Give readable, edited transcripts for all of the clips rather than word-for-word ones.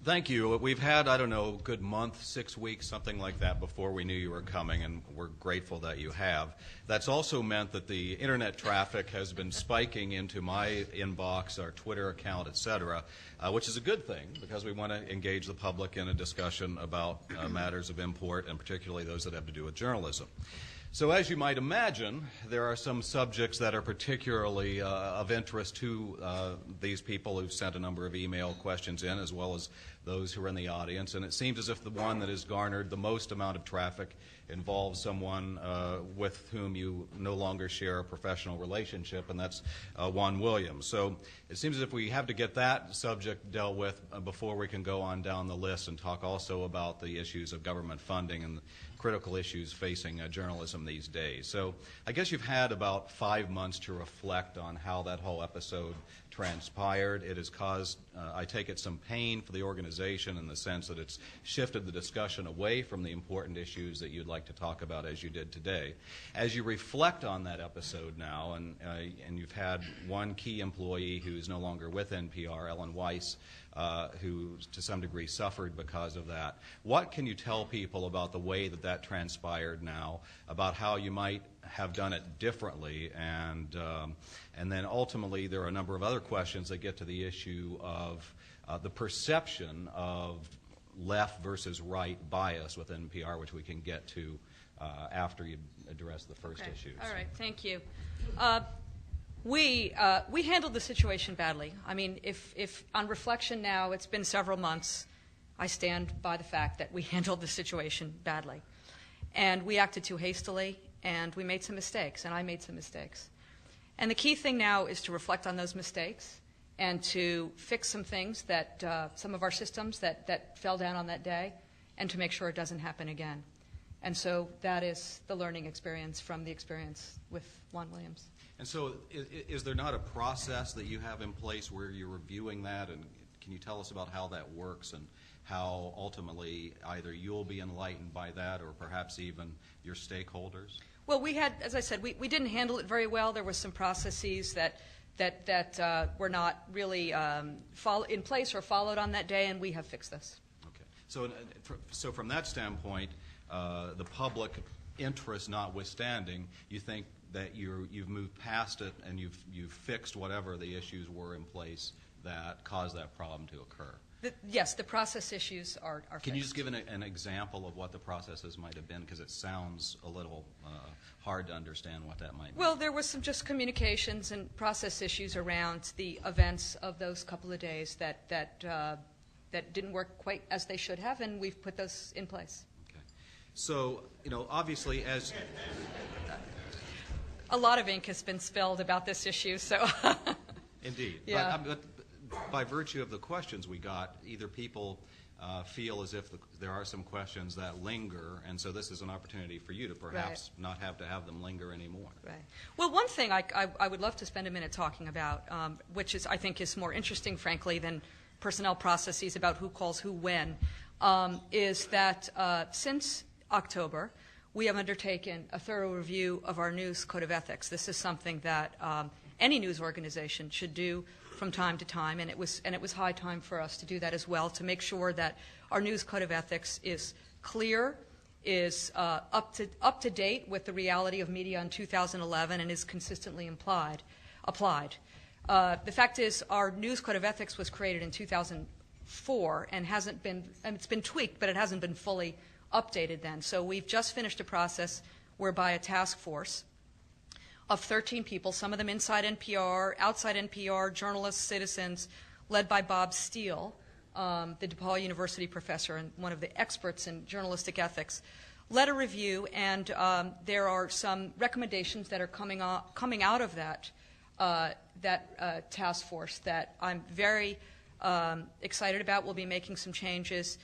Thank you. We've had, I don't know, a good month, 6 weeks, something like that before we knew you were coming, and we're grateful that you have. That's also meant that the internet traffic has been spiking into my inbox, our Twitter account, et cetera, which is a good thing because we want to engage the public in a discussion about matters of import, and particularly those that have to do with journalism. So as you might imagine, there are some subjects that are particularly of interest to these people who've sent a number of email questions in, as well as those who are in the audience. And it seems as if the one that has garnered the most amount of traffic involves someone with whom you no longer share a professional relationship, and that's Juan Williams. So it seems as if we have to get that subject dealt with before we can go on down the list and talk also about the issues of government funding and critical issues facing journalism these days. So I guess you've had about 5 months to reflect on how that whole episode transpired. It has caused, I take it, some pain for the organization in the sense that it's shifted the discussion away from the important issues that you'd like to talk about as you did today. As you reflect on that episode now, and you've had one key employee who's no longer with NPR, Ellen Weiss, who to some degree suffered because of that. What can you tell people about the way that that transpired now, about how you might have done it differently, and then ultimately there are a number of other questions that get to the issue of the perception of left versus right bias with NPR, which we can get to after you address the first issues. All right, thank you. We handled the situation badly. I mean, if on reflection now, it's been several months, I stand by the fact that we handled the situation badly. And we acted too hastily, and we made some mistakes, and I made some mistakes. And the key thing now is to reflect on those mistakes and to fix some things that, some of our systems that fell down on that day, and to make sure it doesn't happen again. And so that is the learning experience from the experience with Juan Williams. And so is there not a process that you have in place where you're reviewing that, and can you tell us about how that works and how ultimately either you'll be enlightened by that or perhaps even your stakeholders? Well, we had, as I said, we didn't handle it very well. There were some processes that were not really in place or followed on that day, and we have fixed this. Okay. So from that standpoint, the public interest notwithstanding, you think that you've moved past it and you've fixed whatever the issues were in place that caused that problem to occur? Yes, the process issues are fixed. Can you just give an example of what the processes might have been? Because it sounds a little hard to understand what that might mean. Well, there was some just communications and process issues around the events of those couple of days that didn't work quite as they should have, and we've put those in place. Okay. So, obviously as... A lot of ink has been spilled about this issue, so... Indeed. Yeah. But by virtue of the questions we got, either people feel as if there are some questions that linger, and so this is an opportunity for you to perhaps not have to have them linger anymore. Right. Well, one thing I would love to spend a minute talking about, which I think is more interesting, frankly, than personnel processes about who calls who when, is that since October, we have undertaken a thorough review of our news code of ethics. This is something that any news organization should do from time to time, and it was high time for us to do that as well, to make sure that our news code of ethics is clear, is up to date with the reality of media in 2011, and is consistently applied. The fact is, our news code of ethics was created in 2004 and it's been tweaked, but it hasn't been fully updated then. So we've just finished a process whereby a task force of 13 people, some of them inside NPR, outside NPR, journalists, citizens, led by Bob Steele, the DePaul University professor and one of the experts in journalistic ethics, led a review, and there are some recommendations that are coming out of that task force that I'm very excited about. We'll be making some changes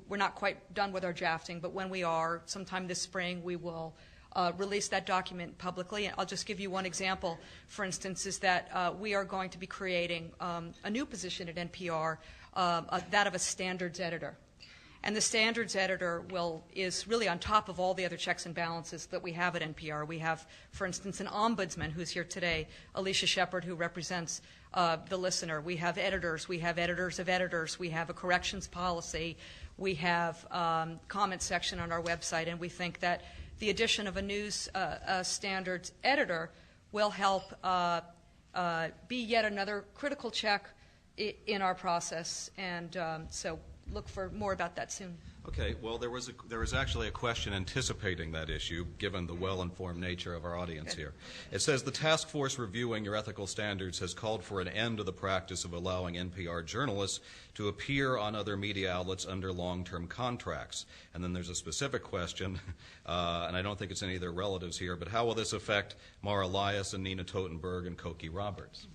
we're not quite done with our drafting, but when we are, sometime this spring, we will release that document publicly. And I'll just give you one example, for instance, is that we are going to be creating a new position at NPR, that of a standards editor. And the standards editor is really on top of all the other checks and balances that we have at NPR. We have, for instance, an ombudsman who's here today, Alicia Shepard, who represents the listener. We have editors. We have editors of editors. We have a corrections policy. We have comment section on our website, and we think that the addition of a news standards editor will help be yet another critical check in our process, and so look for more about that soon. Okay, well, there was actually a question anticipating that issue, given the well-informed nature of our audience here. It says, the task force reviewing your ethical standards has called for an end to the practice of allowing NPR journalists to appear on other media outlets under long-term contracts. And then there's a specific question, and I don't think it's any of their relatives here, but how will this affect Mara Elias and Nina Totenberg and Cokie Roberts?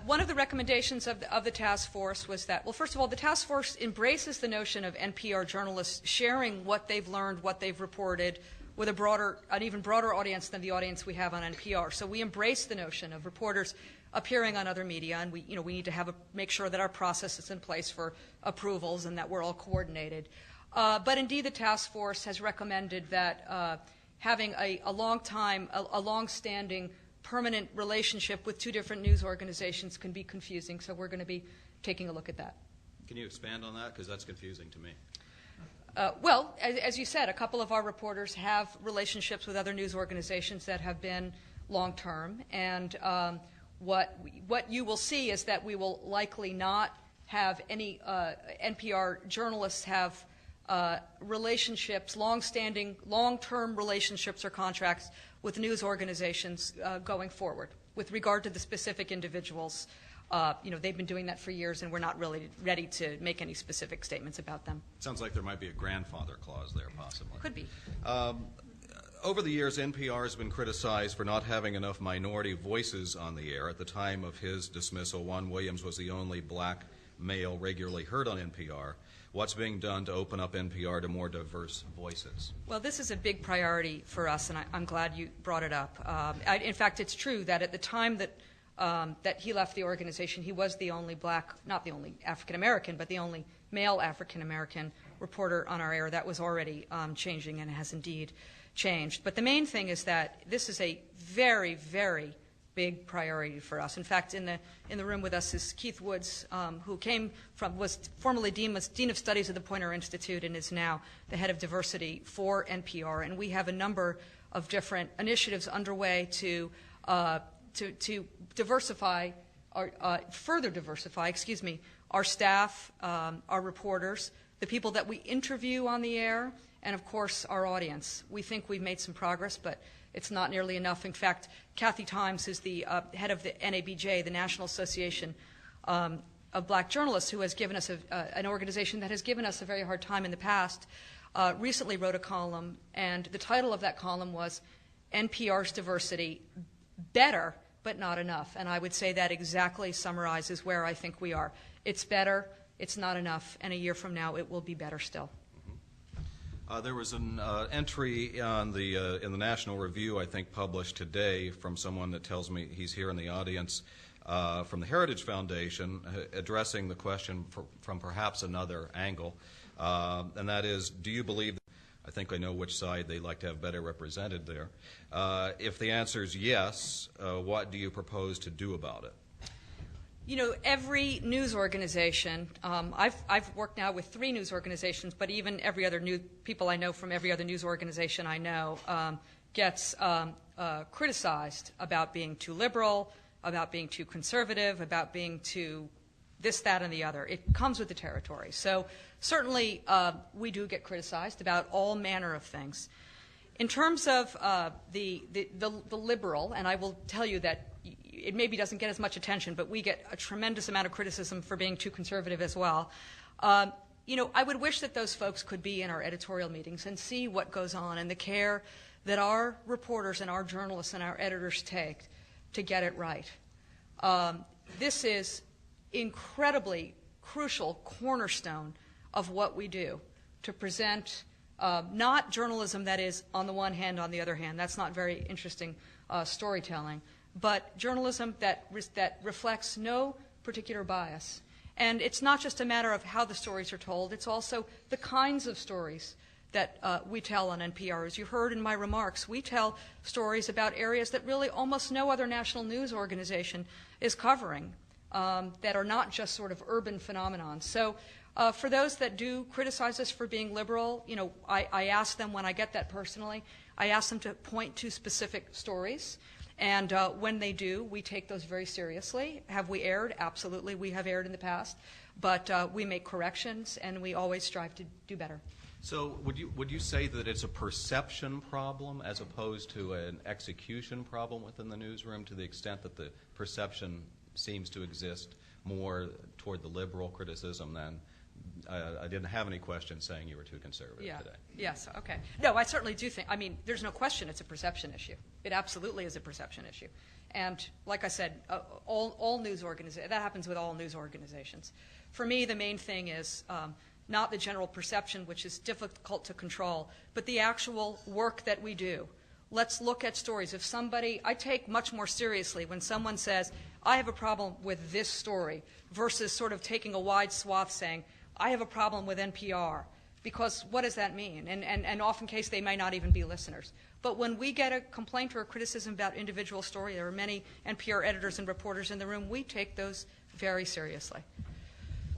One of the recommendations of the task force was that, well, first of all, the task force embraces the notion of NPR journalists sharing what they've learned, what they've reported, with an even broader audience than the audience we have on NPR. So we embrace the notion of reporters appearing on other media, and we need to make sure that our process is in place for approvals and that we're all coordinated. But indeed, the task force has recommended that having a long-standing permanent relationship with two different news organizations can be confusing, so we're going to be taking a look at that. Can you expand on that? Because that's confusing to me. Well, as you said, a couple of our reporters have relationships with other news organizations that have been long-term, and what you will see is that we will likely not have any NPR journalists have relationships, long-term relationships or contracts with news organizations going forward. With regard to the specific individuals, they've been doing that for years, and we're not really ready to make any specific statements about them. Sounds like there might be a grandfather clause there, possibly. Could be. Over the years, NPR has been criticized for not having enough minority voices on the air. At the time of his dismissal, Juan Williams was the only black male regularly heard on NPR. What's being done to open up NPR to more diverse voices? Well, this is a big priority for us, and I'm glad you brought it up. In fact, it's true that at the time that he left the organization, he was the only not the only African-American, but the only male African-American reporter on our air. That was already changing and has indeed changed. But the main thing is that this is a very, very big priority for us. In fact, in the room with us is Keith Woods, who was formerly Dean of Studies at the Poynter Institute and is now the head of diversity for NPR. And we have a number of different initiatives underway to diversify, further diversify, our staff, our reporters, the people that we interview on the air, and of course our audience. We think we've made some progress, but it's not nearly enough. In fact, Kathy Times, who's the head of the NABJ, the National Association of Black Journalists, who has given us an organization that has given us a very hard time in the past, recently wrote a column, and the title of that column was NPR's Diversity, Better but Not Enough. And I would say that exactly summarizes where I think we are. It's better, it's not enough, and a year from now it will be better still. There was an entry in the National Review, I think, published today from someone that tells me he's here in the audience from the Heritage Foundation, addressing the question from perhaps another angle, and that is, do you believe, I think I know which side they like to have better represented there. If the answer is yes, what do you propose to do about it? Every news organization, I've worked now with 3 news organizations, but even every other people I know from every other news organization I know gets criticized about being too liberal, about being too conservative, about being too this, that, and the other. It comes with the territory. So certainly we do get criticized about all manner of things. In terms of the liberal, and I will tell you that it maybe doesn't get as much attention, but we get a tremendous amount of criticism for being too conservative as well. I would wish that those folks could be in our editorial meetings and see what goes on and the care that our reporters and our journalists and our editors take to get it right. This is incredibly crucial cornerstone of what we do to present not journalism that is on the one hand, on the other hand. That's not very interesting storytelling. But journalism that reflects no particular bias. And it's not just a matter of how the stories are told, it's also the kinds of stories that we tell on NPR. As you heard in my remarks, we tell stories about areas that really almost no other national news organization is covering, that are not just sort of urban phenomenons. So for those that do criticize us for being liberal, you know, I ask them, when I get that personally, I ask them to point to specific stories. And when they do, we take those very seriously. Have we erred? Absolutely, we have erred in the past. But we make corrections, and we always strive to do better. So would you say that it's a perception problem as opposed to an execution problem within the newsroom, to the extent that the perception seems to exist more toward the liberal criticism than I didn't have any questions saying you were too conservative today. Yes, okay. No, I certainly do think, I mean, there's no question it's a perception issue. It absolutely is a perception issue. And like I said, all news organizations, that happens with all news organizations. For me, the main thing is not the general perception, which is difficult to control, but the actual work that we do. Let's look at stories. If somebody, I take much more seriously when someone says, I have a problem with this story, versus sort of taking a wide swath saying, I have a problem with NPR. Because what does that mean? And often case they may not even be listeners. But when we get a complaint or a criticism about individual story, there are many NPR editors and reporters in the room, we take those very seriously.